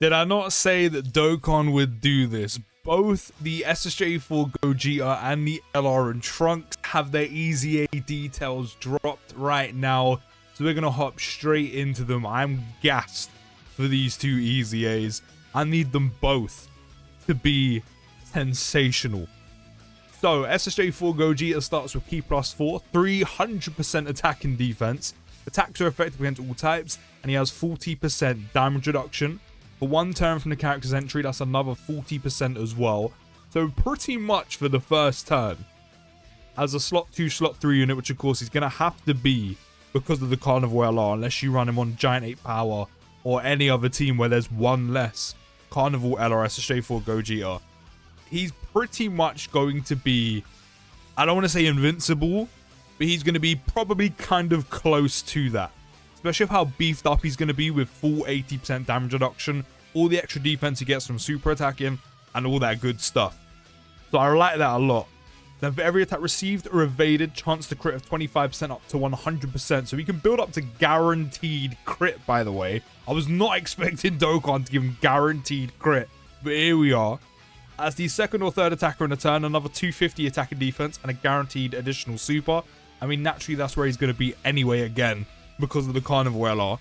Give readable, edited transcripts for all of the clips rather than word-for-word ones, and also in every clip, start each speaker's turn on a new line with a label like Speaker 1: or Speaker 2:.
Speaker 1: Did I not say that Dokkan would do this? Both the SSJ4 Gogeta and the LR and Trunks have their EZA details dropped right now, so we're going to hop straight into them. I'm gassed for these two EZAs. I need them both to be sensational. So, SSJ4 Gogeta starts with Key +4, 300% attack and defense. Attacks are effective against all types, and he has 40% damage reduction. For one turn from the character's entry, that's another 40% as well. So pretty much for the first turn. As a slot 2, slot 3 unit, which of course he's going to have to be because of the Carnival LR, unless you run him on Giant 8 Power or any other team where there's one less Carnival LR SSJ4 Gogeta. He's pretty much going to be, I don't want to say invincible, but he's going to be probably kind of close to that. Especially with how beefed up he's going to be with full 80% damage reduction, all the extra defense he gets from super attacking, and all that good stuff. So I like that a lot. Then for every attack received or evaded, chance to crit of 25% up to 100%. So he can build up to guaranteed crit, by the way. I was not expecting Dokkan to give him guaranteed crit, but here we are. As the second or third attacker in a turn, another 250 attack and defense, and a guaranteed additional super. I mean, naturally, that's where he's going to be anyway again, because of the Carnival LR.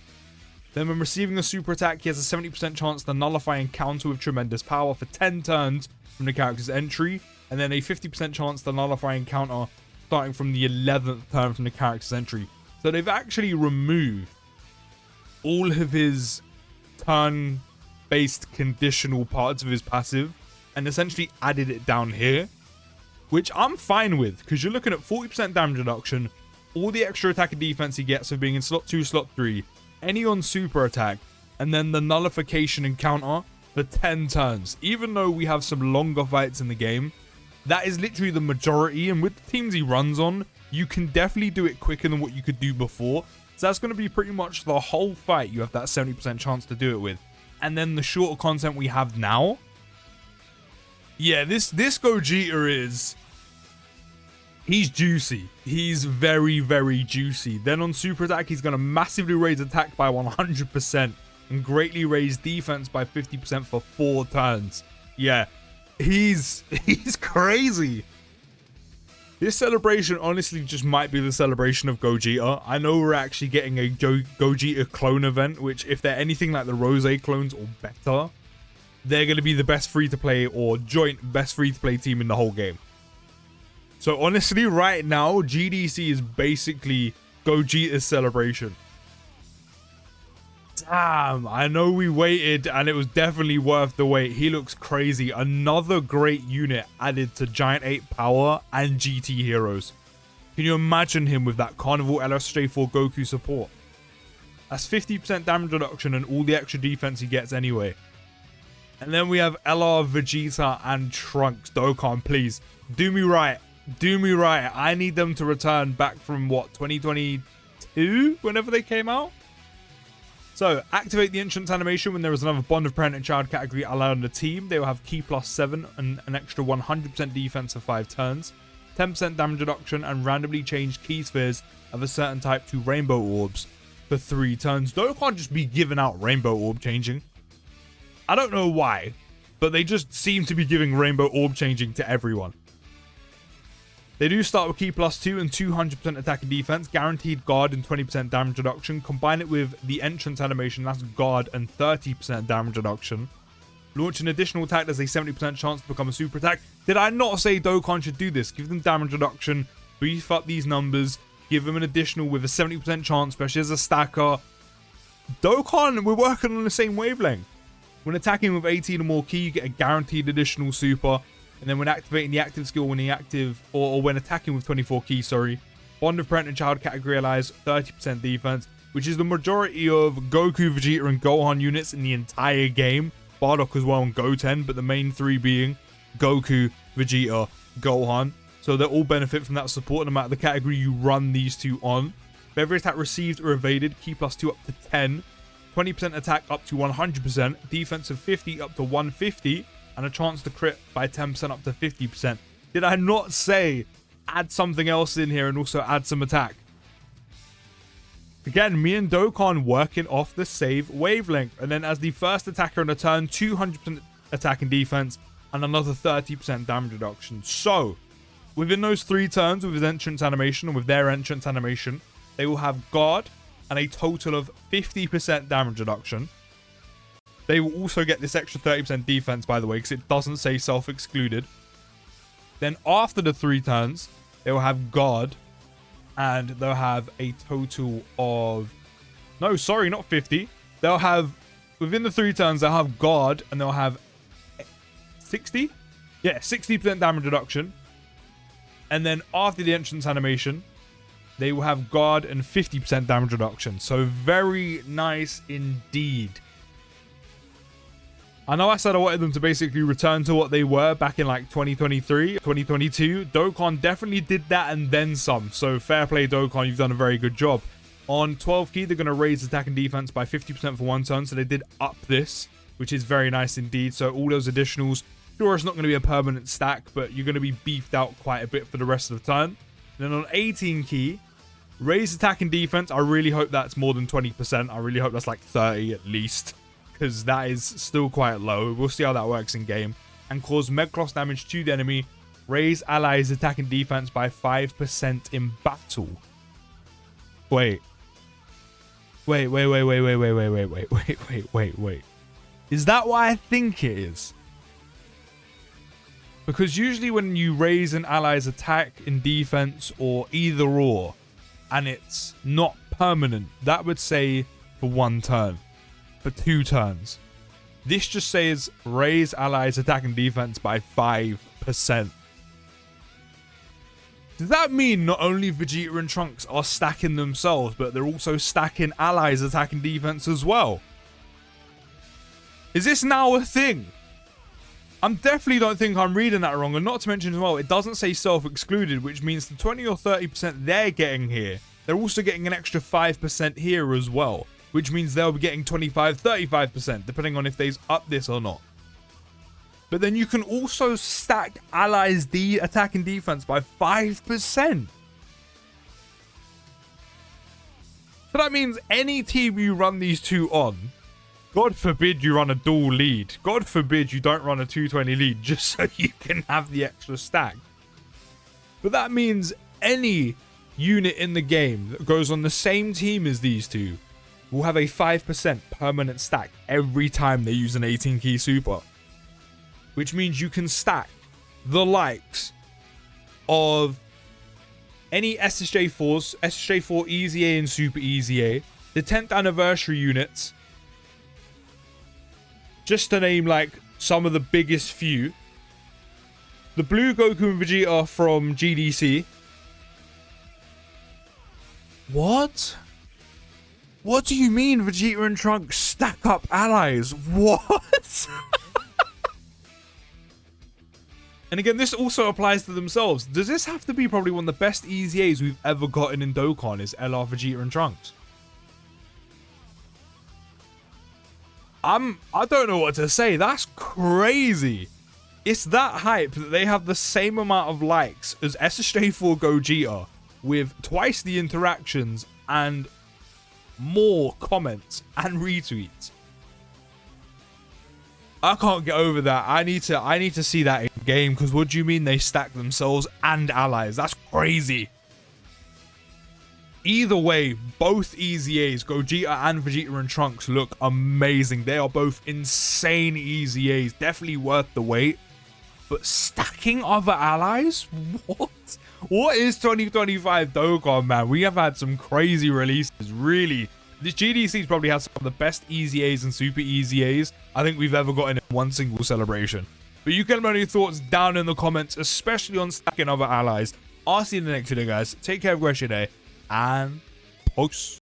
Speaker 1: Then when receiving a super attack, he has a 70% chance to nullify and counter with tremendous power for 10 turns from the character's entry, and then a 50% chance to nullify and counter starting from the 11th turn from the character's entry. So they've actually removed all of his turn-based conditional parts of his passive and essentially added it down here, which I'm fine with, because you're looking at 40% damage reduction, all the extra attack and defense he gets for being in slot 2, slot 3, any on super attack, and then the nullification and counter for 10 turns. Even though we have some longer fights in the game, that is literally the majority, and with the teams he runs on, you can definitely do it quicker than what you could do before. So that's going to be pretty much the whole fight you have that 70% chance to do it with. And then the shorter content we have now, yeah, this Gogeta is... he's juicy. He's very, very juicy. Then on super attack, he's going to massively raise attack by 100% and greatly raise defense by 50% for 4 turns. Yeah, he's crazy. This celebration honestly just might be the celebration of Gogeta. I know we're actually getting a Gogeta clone event, which if they're anything like the Rose clones or better, they're going to be the best free-to-play or joint best free-to-play team in the whole game. So honestly, right now, GDC is basically Gogeta's celebration. Damn, I know we waited and it was definitely worth the wait. He looks crazy. Another great unit added to Giant 8 Power and GT Heroes. Can you imagine him with that Carnival SSJ4 Goku support? That's 50% damage reduction and all the extra defense he gets anyway. And then we have LR, Vegeta, and Trunks. Dokkan, please, do me right. Do me right. I need them to return back from, what, 2022? Whenever they came out? So, activate the entrance animation when there is another Bond of Parent and Child category allied on the team. They will have Key +7 and an extra 100% defense for 5 turns, 10% damage reduction, and randomly change key spheres of a certain type to rainbow orbs for 3 turns. Dokkan just be giving out rainbow orb changing. I don't know why, but they just seem to be giving rainbow orb changing to everyone. They do start with Key +2 and 200% attack and defense, guaranteed guard and 20% damage reduction. Combine it with the entrance animation, that's guard and 30% damage reduction. Launch an additional attack, there's a 70% chance to become a super attack. Did I not say Dokkan should do this? Give them damage reduction, beef up these numbers, give them an additional with a 70% chance, especially as a stacker. Dokkan, we're working on the same wavelength. When attacking with 18 or more key, you get a guaranteed additional super. And then when activating the active skill, when the active, or when attacking with 24 key, sorry, Bond of Parent and Child category allies 30% defense, which is the majority of Goku, Vegeta, and Gohan units in the entire game. Bardock as well and Goten, but the main 3 being Goku, Vegeta, Gohan. So they all benefit from that support no matter the category you run these two on. For every attack received or evaded, Key +2 up to 10, 20% attack up to 100%, defense of 50 up to 150, and a chance to crit by 10% up to 50%. Did I not say add something else in here and also add some attack? Again, me and Dokkan working off the save wavelength. And then as the first attacker in a turn, 200% attack and defense and another 30% damage reduction. So, within those 3 turns with his entrance animation and with their entrance animation, they will have guard and a total of 50% damage reduction. They will also get this extra 30% defense, by the way, because it doesn't say self-excluded. Then after the 3 turns, they will have guard and they'll have a total of... No, sorry, not 50. They'll have... Within the 3 turns, they'll have guard and they'll have 60? Yeah, 60% damage reduction. And then after the entrance animation, they will have guard and 50% damage reduction. So very nice indeed. I know I said I wanted them to basically return to what they were back in like 2023, 2022. Dokkan definitely did that and then some. So fair play, Dokkan. You've done a very good job. On 12 key, they're going to raise attack and defense by 50% for 1 turn. So they did up this, which is very nice indeed. So all those additionals, sure, it's not going to be a permanent stack, but you're going to be beefed out quite a bit for the rest of the turn. And then on 18 key, raise attack and defense. I really hope that's more than 20%. I really hope that's like 30 at least, because that is still quite low. We'll see how that works in game. And cause Megcross damage to the enemy. Raise allies attack and defense by 5% in battle. Wait. Is that what I think it is? Because usually when you raise an ally's attack in defense or either or, and it's not permanent, that would say for 1 turn. For 2 turns. This just says raise allies attack and defense by 5%. Does that mean not only Vegeta and Trunks are stacking themselves, but they're also stacking allies attack and defense as well? Is this now a thing? I definitely don't think I'm reading that wrong. And not to mention as well, it doesn't say self-excluded, which means the 20 or 30% they're getting here, they're also getting an extra 5% here as well. Which means they'll be getting 25, 35%, depending on if they up this or not. But then you can also stack allies attack and defense by 5%. So that means any team you run these 2 on, God forbid you run a dual lead. God forbid you don't run a 220 lead just so you can have the extra stack. But that means any unit in the game that goes on the same team as these 2 will have a 5% permanent stack every time they use an 18 key super. Which means you can stack the likes of any SSJ4s, SSJ4 EZA and Super EZA, the 10th anniversary units, just to name like some of the biggest few. The blue Goku and Vegeta from GDC. What? What do you mean Vegeta and Trunks stack up allies? What? And again, this also applies to themselves. Does this have to be probably one of the best EZAs we've ever gotten in Dokkan is LR Vegeta and Trunks? I don't know what to say. That's crazy. It's that hype that they have the same amount of likes as SSJ4 Gogeta with twice the interactions and more comments and retweets. I can't get over that. I need to see that in game, because what do you mean they stack themselves and allies? That's crazy. Either way, both EZAs, Gogeta and Vegeta and Trunks, look amazing. They are both insane EZAs. Definitely worth the wait. But stacking other allies? What? What is 2025 Dokkan, man? We have had some crazy releases, really. This GDC's probably has some of the best EZAs and Super EZAs I think we've ever gotten in one single celebration. But you can let me know your thoughts down in the comments, especially on stacking other allies. I'll see you in the next video, guys. Take care of the rest of your day, and peace.